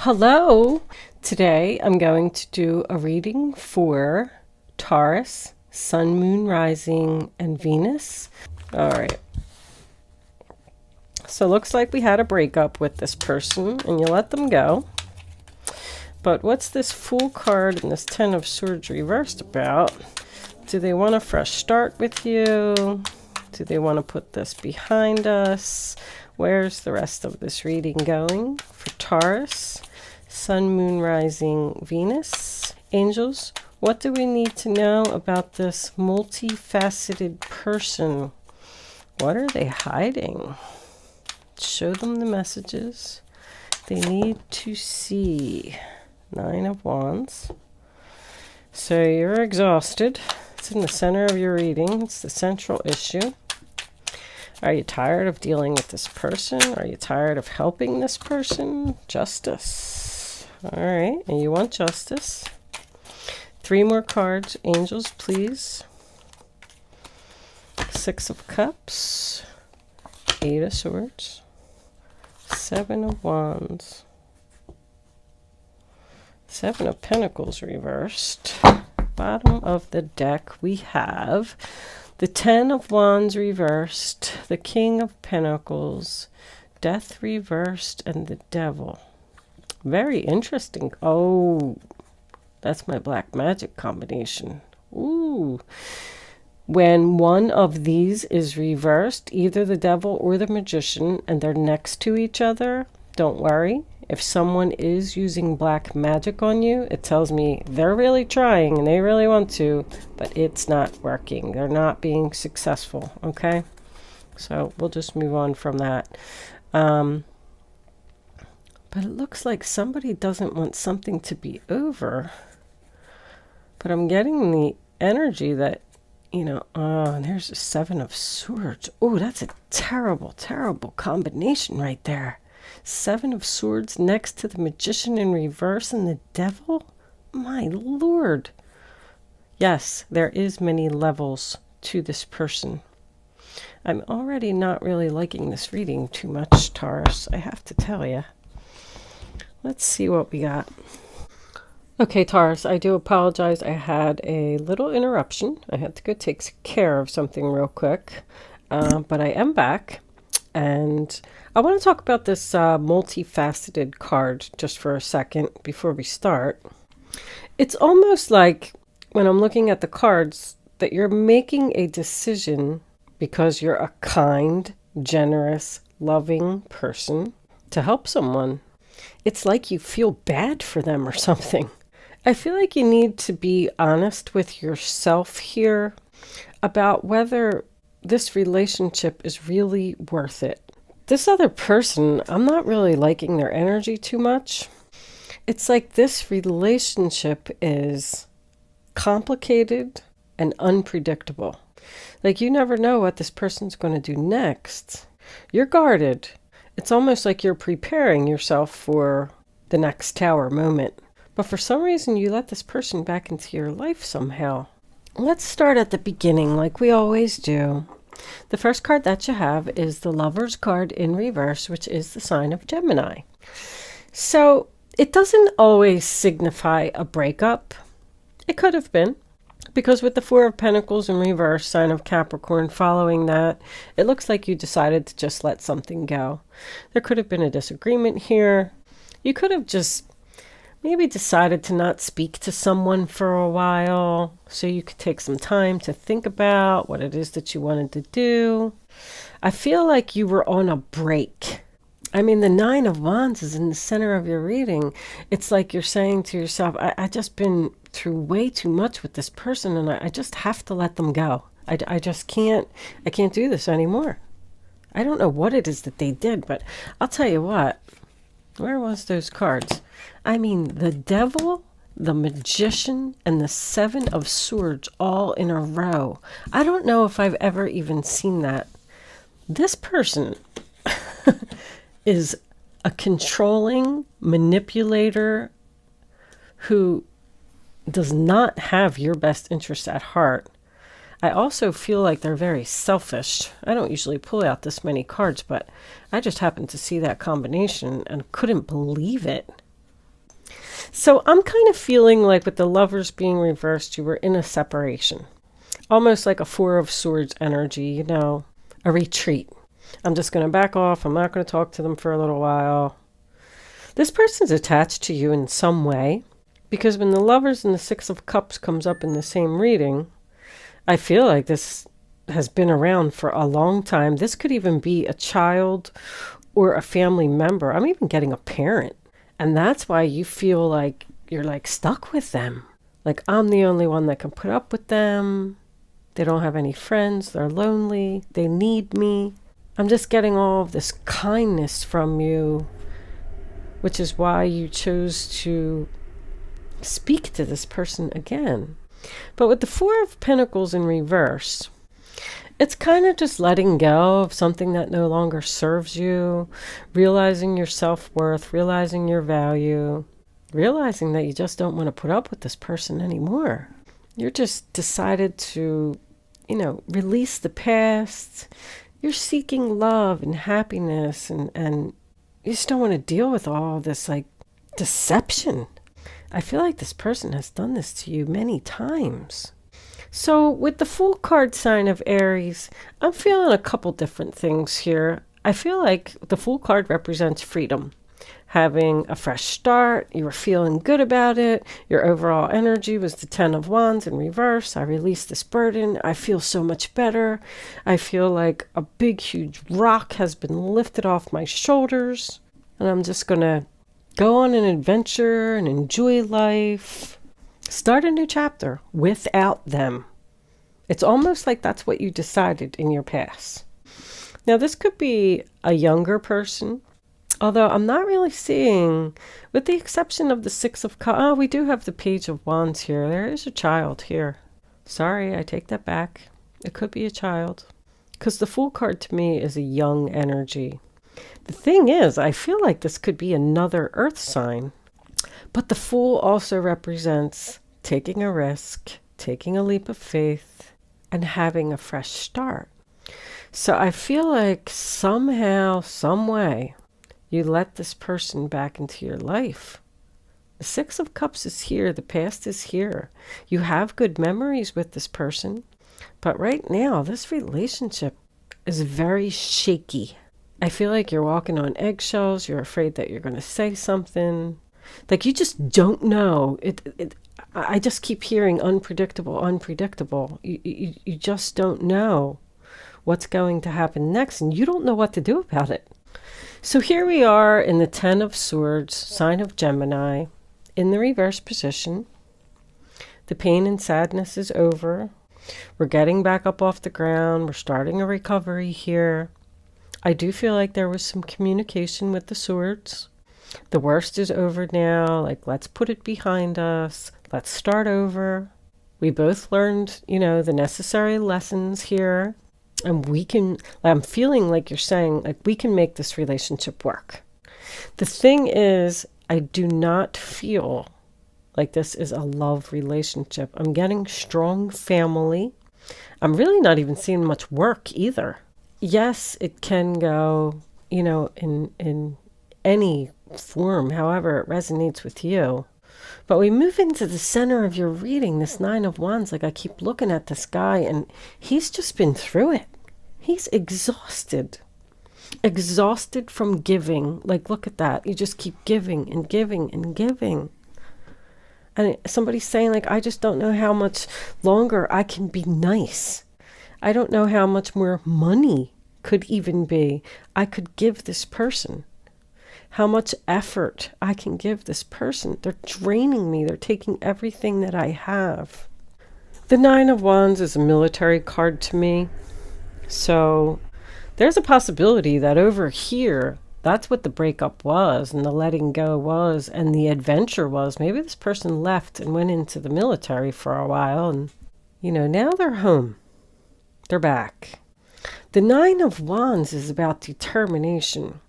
Hello! Today I'm going to do a reading for Taurus, Sun, Moon, Rising, and Venus. Alright. So it looks like we had a breakup with this person and you let them go. But what's this Fool card and this Ten of Swords reversed about? Do they want a fresh start with you? Do they want to put this behind us? Where's the rest of this reading going for Taurus? Sun, Moon, Rising, Venus. Angels, what do we need to know about this multifaceted person? What are they hiding? Show them the messages they need to see. Nine of Wands. So you're exhausted. It's in the center of your reading. It's the central issue. Are you tired of dealing with this person? Are you tired of helping this person? Justice. All right, and you want justice. 3 more cards, angels, please. 6 of Cups, 8 of Swords, 7 of Wands, 7 of Pentacles reversed. Bottom of the deck we have the 10 of Wands reversed, the King of Pentacles, Death reversed, and the Devil. Very interesting. Oh, that's my black magic combination. Ooh. When one of these is reversed, either the Devil or the Magician, and they're next to each other, don't worry. If someone is using black magic on you, it tells me they're really trying and they really want to, but it's not working. They're not being successful, okay? So we'll just move on from that. But it looks like somebody doesn't want something to be over. But I'm getting the energy that, and there's a 7 of Swords. Oh, that's a terrible, terrible combination right there. 7 of Swords next to the Magician in reverse and the Devil? My Lord. Yes, there is many levels to this person. I'm already not really liking this reading too much, Taurus, I have to tell you. Let's see what we got. Okay, Taurus, I do apologize. I had a little interruption. I had to go take care of something real quick. But I am back. And I want to talk about this multifaceted card just for a second before we start. It's almost like when I'm looking at the cards that you're making a decision because you're a kind, generous, loving person to help someone. It's like you feel bad for them or something. I feel like you need to be honest with yourself here about whether this relationship is really worth it. This other person, I'm not really liking their energy too much. It's like this relationship is complicated and unpredictable. Like you never know what this person's going to do next. You're guarded. It's almost like you're preparing yourself for the next tower moment. But for some reason, you let this person back into your life somehow. Let's start at the beginning like we always do. The first card that you have is the Lover's card in reverse, which is the sign of Gemini. So it doesn't always signify a breakup. It could have been, because with the 4 of Pentacles in reverse, sign of Capricorn following that, it looks like you decided to just let something go. There could have been a disagreement here. You could have just maybe decided to not speak to someone for a while so you could take some time to think about what it is that you wanted to do. I feel like you were on a break. I mean, the 9 of Wands is in the center of your reading. It's like you're saying to yourself, I just been through way too much with this person and I just have to let them go. I just can't do this anymore. I don't know what it is that they did, but I'll tell you what. Where was those cards? I mean, the Devil, the Magician, and the 7 of Swords all in a row. I don't know if I've ever even seen that. This person is a controlling manipulator who does not have your best interest at heart. I also feel like they're very selfish. I don't usually pull out this many cards, but I just happened to see that combination and couldn't believe it. So I'm kind of feeling like with the Lovers being reversed, you were in a separation. Almost like a Four of Swords energy, you know, a retreat. I'm just going to back off. I'm not going to talk to them for a little while. This person's attached to you in some way, because when the Lovers and the Six of Cups comes up in the same reading, I feel like this has been around for a long time. This could even be a child or a family member. I'm even getting a parent. And that's why you feel like you're like stuck with them. Like I'm the only one that can put up with them. They don't have any friends. They're lonely. They need me. I'm just getting all of this kindness from you, which is why you chose to speak to this person again. But with the Four of Pentacles in reverse, it's kind of just letting go of something that no longer serves you, realizing your self-worth, realizing your value, realizing that you just don't want to put up with this person anymore. You're just decided to, release the past. You're seeking love and happiness, and you just don't want to deal with all this, like, deception. I feel like this person has done this to you many times. So with the Fool card sign of Aries, I'm feeling a couple different things here. I feel like the Fool card represents freedom. Having a fresh start, you were feeling good about it. Your overall energy was the Ten of Wands in reverse. I released this burden. I feel so much better. I feel like a big, huge rock has been lifted off my shoulders. And I'm just going to go on an adventure and enjoy life. Start a new chapter without them. It's almost like that's what you decided in your past. Now, this could be a younger person, although I'm not really seeing, with the exception of the Six of Cups. Oh, we do have the Page of Wands here. There is a child here. Sorry, I take that back. It could be a child. Because the Fool card to me is a young energy. The thing is, I feel like this could be another earth sign. But the Fool also represents taking a risk, taking a leap of faith, and having a fresh start. So I feel like somehow, some way, you let this person back into your life. The Six of Cups is here. The past is here. You have good memories with this person. But right now, this relationship is very shaky. I feel like you're walking on eggshells. You're afraid that you're going to say something. Like you just don't know. I just keep hearing unpredictable, unpredictable. You just don't know what's going to happen next, and you don't know what to do about it. So here we are in the Ten of Swords, sign of Gemini, in the reverse position. The pain and sadness is over. We're getting back up off the ground. We're starting a recovery here. I do feel like there was some communication with the swords. The worst is over now. Like, let's put it behind us. Let's start over. We both learned, the necessary lessons here. And I'm feeling like you're saying, like, we can make this relationship work. The thing is, I do not feel like this is a love relationship. I'm getting strong family. I'm really not even seeing much work either. Yes, it can go, in any form, however it resonates with you. But we move into the center of your reading, this Nine of Wands. Like, I keep looking at this guy, and he's just been through it. He's exhausted from giving. Like, look at that. You just keep giving and giving and giving. And somebody's saying, like, I just don't know how much longer I can be nice. I don't know how much more money could even be I could give this person. How much effort I can give this person. They're draining me. They're taking everything that I have. The Nine of Wands is a military card to me. So there's a possibility that over here, that's what the breakup was and the letting go was and the adventure was. Maybe this person left and went into the military for a while and, now they're home. They're back. The Nine of Wands is about determination.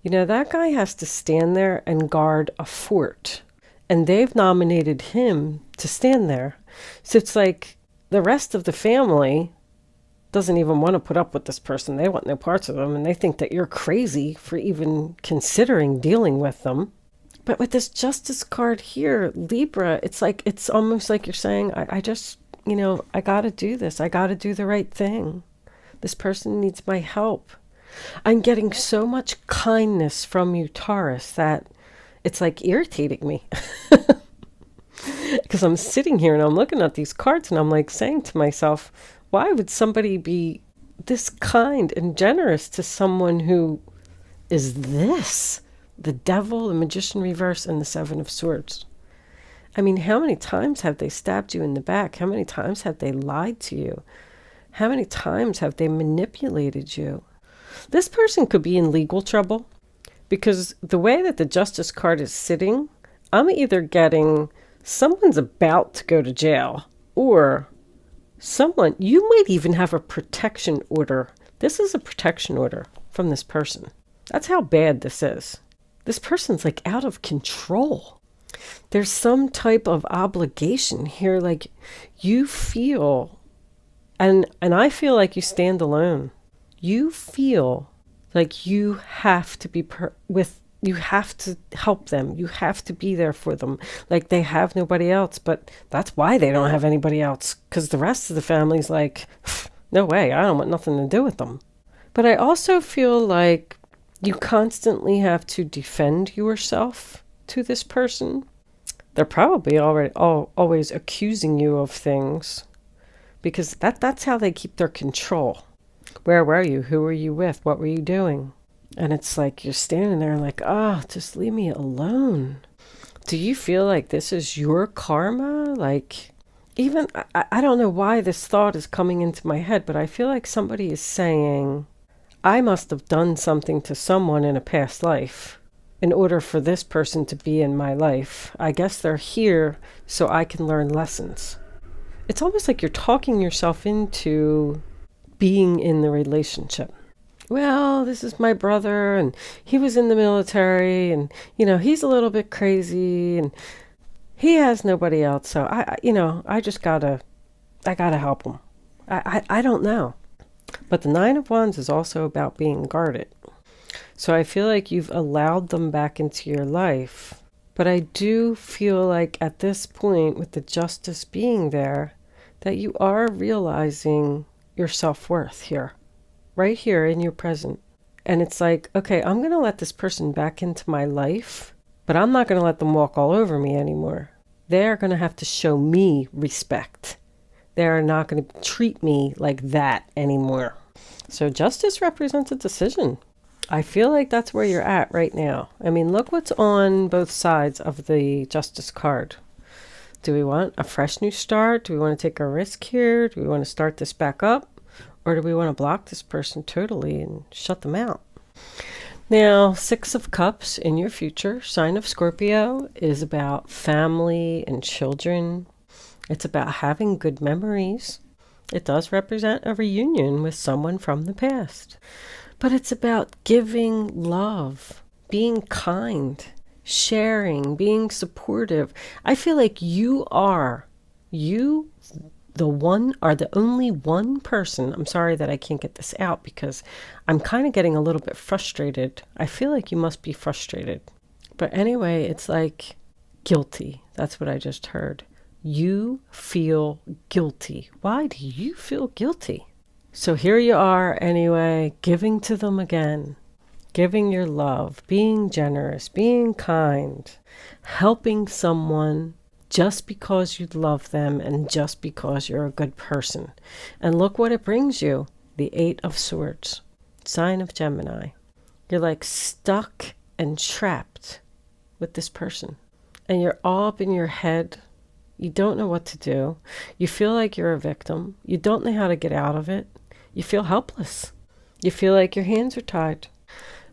That guy has to stand there and guard a fort. And they've nominated him to stand there. So it's like the rest of the family doesn't even want to put up with this person. They want no parts of them. And they think that you're crazy for even considering dealing with them. But with this Justice card here, Libra, it's almost like you're saying, I just, I got to do this. I got to do the right thing. This person needs my help. I'm getting so much kindness from you, Taurus, that it's like irritating me. Because I'm sitting here and I'm looking at these cards and I'm like saying to myself, why would somebody be this kind and generous to someone who is this? The Devil, the Magician reverse, and the Seven of Swords. I mean, how many times have they stabbed you in the back? How many times have they lied to you? How many times have they manipulated you? This person could be in legal trouble because the way that the Justice card is sitting, I'm either getting someone's about to go to jail or you might even have a protection order. This is a protection order from this person. That's how bad this is. This person's like out of control. There's some type of obligation here, like you feel, and I feel like you stand alone. You feel like you have to be you have to help them. You have to be there for them. Like they have nobody else, but that's why they don't have anybody else. Because the rest of the family's like, no way, I don't want nothing to do with them. But I also feel like you constantly have to defend yourself to this person. They're probably always accusing you of things because that's how they keep their control. Where were you? Who were you with? What were you doing? And it's like you're standing there like, just leave me alone. Do you feel like this is your karma? Like, even, I don't know why this thought is coming into my head, but I feel like somebody is saying, I must have done something to someone in a past life in order for this person to be in my life. I guess they're here so I can learn lessons. It's almost like you're talking yourself into being in the relationship. Well, this is my brother and he was in the military and, he's a little bit crazy and he has nobody else. So I just gotta help him. I don't know. But the Nine of Wands is also about being guarded. So I feel like you've allowed them back into your life. But I do feel like at this point with the Justice being there, that you are realizing your self-worth here. Right here in your present. And it's like, okay, I'm going to let this person back into my life, but I'm not going to let them walk all over me anymore. They're going to have to show me respect. They're not going to treat me like that anymore. So Justice represents a decision. I feel like that's where you're at right now. I mean, look what's on both sides of the Justice card. Do we want a fresh new start? Do we want to take a risk here? Do we want to start this back up? Or do we want to block this person totally and shut them out? Now, Six of Cups in your future, sign of Scorpio, is about family and children. It's about having good memories. It does represent a reunion with someone from the past. But it's about giving love, being kind, sharing, being supportive. I feel like you are the only one person. I'm sorry that I can't get this out because I'm kind of getting a little bit frustrated. I feel like you must be frustrated. But anyway, it's like guilty. That's what I just heard. You feel guilty. Why do you feel guilty? So here you are anyway, giving to them again. Giving your love, being generous, being kind, helping someone just because you love them and just because you're a good person. And look what it brings you. The Eight of Swords. Sign of Gemini. You're like stuck and trapped with this person. And you're all up in your head. You don't know what to do. You feel like you're a victim. You don't know how to get out of it. You feel helpless. You feel like your hands are tied.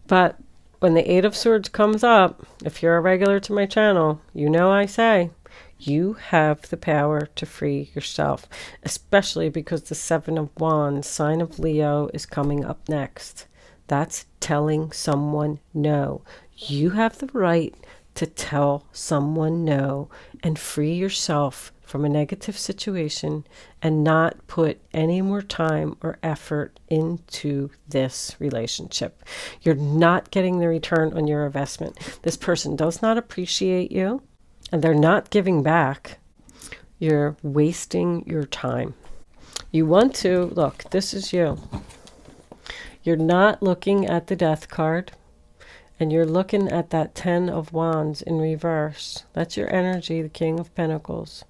But when the Eight of Swords comes up, if you're a regular to my channel, you know I say, you have the power to free yourself, especially because the Seven of Wands, sign of Leo, is coming up next. That's telling someone no. You have the right to tell someone no and free yourself from a negative situation and not put any more time or effort into this relationship. You're not getting the return on your investment. This person does not appreciate you and they're not giving back. You're wasting your time. You want to, look, this is you. You're not looking at the Death card. And you're looking at that 10 of Wands in reverse. That's your energy, the King of Pentacles.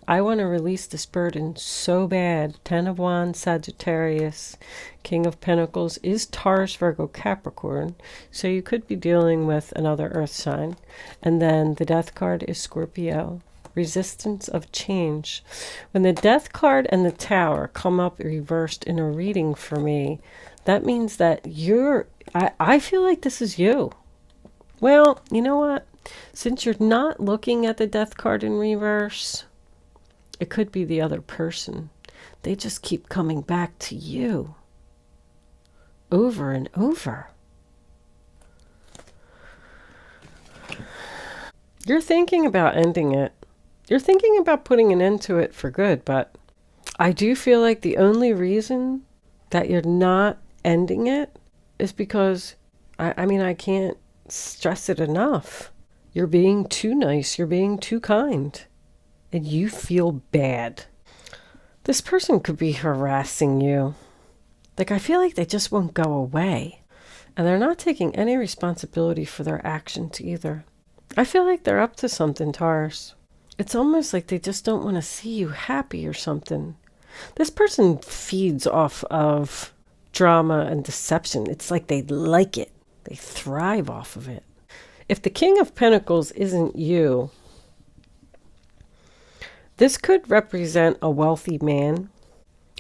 I want to release this burden so bad. 10 of Wands, Sagittarius, King of Pentacles is Taurus, Virgo, Capricorn. So you could be dealing with another earth sign. And then the Death card is Scorpio. Resistance of change. When the Death card and the Tower come up reversed in a reading for me, that means that I feel like this is you. Well, you know what? Since you're not looking at the Death card in reverse, it could be the other person. They just keep coming back to you over and over. You're thinking about ending it. You're thinking about putting an end to it for good, but I do feel like the only reason that you're not ending it is because, I can't stress it enough. You're being too nice. You're being too kind. And you feel bad. This person could be harassing you. Like, I feel like they just won't go away. And they're not taking any responsibility for their actions either. I feel like they're up to something, Taurus. It's almost like they just don't want to see you happy or something. This person feeds off of drama and deception. It's like they like it. They thrive off of it. If the King of Pentacles isn't you, this could represent a wealthy man.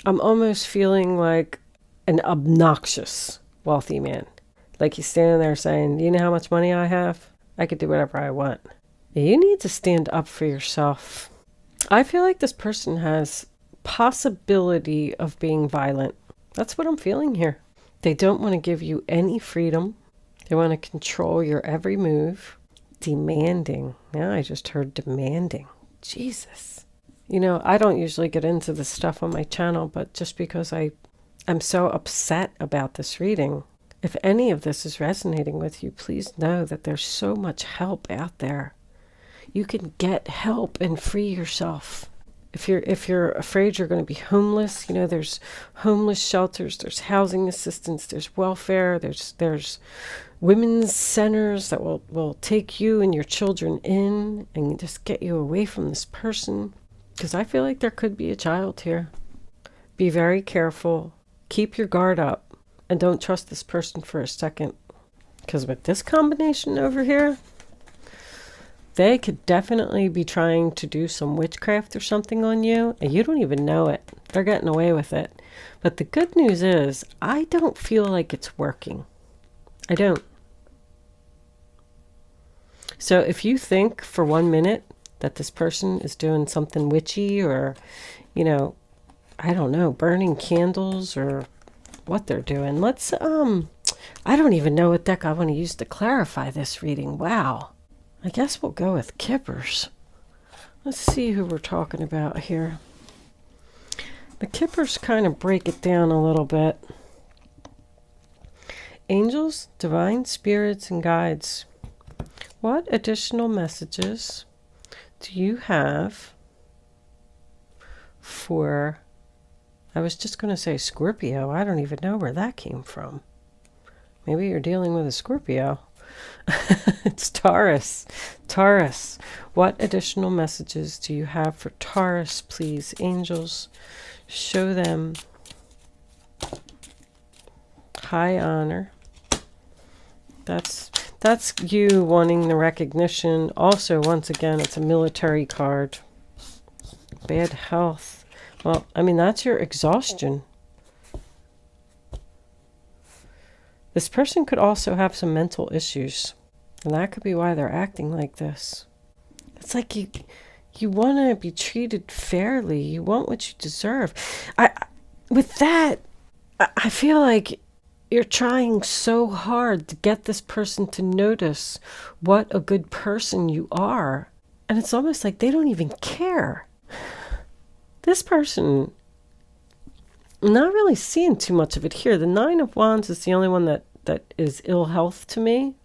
I'm almost feeling like an obnoxious wealthy man. Like he's standing there saying, you know how much money I have? I could do whatever I want. You need to stand up for yourself. I feel like this person has possibility of being violent. That's what I'm feeling here. They don't want to give you any freedom. They want to control your every move. Demanding. Now I just heard demanding. Jesus. You know, I don't usually get into this stuff on my channel, but just because I'm so upset about this reading, if any of this is resonating with you, please know that there's so much help out there. You can get help and free yourself. If you're afraid you're going to be homeless, you know, there's homeless shelters, there's housing assistance, there's welfare, there's women's centers that will take you and your children in and just get you away from this person. Because I feel like there could be a child here. Be very careful. Keep your guard up. And don't trust this person for a second. Because with this combination over here, they could definitely be trying to do some witchcraft or something on you, and you don't even know it. They're getting away with it. But the good news is, I don't feel like it's working. I don't. So if you think for 1 minute that this person is doing something witchy or, you know, I don't know, burning candles or what they're doing, let's, I don't even know what deck I want to use to clarify this reading. Wow. I guess we'll go with Kippers. Let's see who we're talking about here. The Kippers kind of break it down a little bit. Angels, divine spirits, and guides. What additional messages do you have for, I was just going to say Scorpio. I don't even know where that came from. Maybe you're dealing with a Scorpio. It's Taurus. Taurus. What additional messages do you have for Taurus, please? Angels, show them high honor. That's you wanting the recognition. Also, once again, it's a military card. Bad health. Well, I mean, that's your exhaustion. This person could also have some mental issues. And that could be why they're acting like this. It's like you want to be treated fairly. You want what you deserve. With that, I feel like You're trying so hard to get this person to notice what a good person you are. And it's almost like they don't even care. This person, I'm not really seeing too much of it here. The Nine of Wands is the only one that is ill health to me.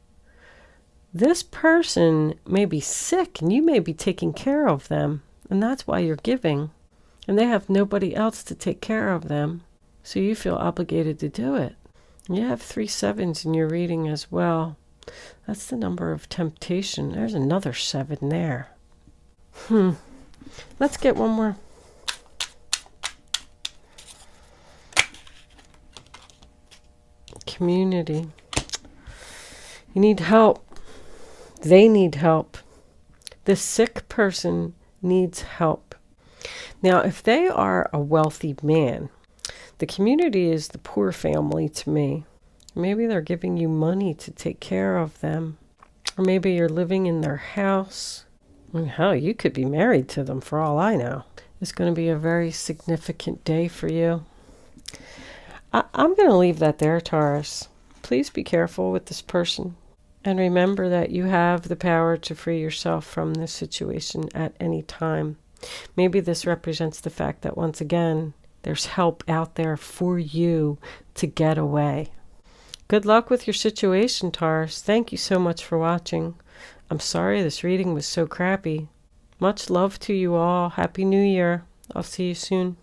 This person may be sick and you may be taking care of them. And that's why you're giving. And they have nobody else to take care of them. So you feel obligated to do it. You have 3 sevens in your reading as well. That's the number of temptation. There's another 7 there. Let's get one more. Community. You need help. They need help. The sick person needs help. Now, if they are a wealthy man, the community is the poor family to me. Maybe they're giving you money to take care of them. Or maybe you're living in their house. Hell, you could be married to them for all I know. It's going to be a very significant day for you. I'm going to leave that there, Taurus. Please be careful with this person. And remember that you have the power to free yourself from this situation at any time. Maybe this represents the fact that once again, there's help out there for you to get away. Good luck with your situation, Taurus. Thank you so much for watching. I'm sorry this reading was so crappy. Much love to you all. Happy New Year. I'll see you soon.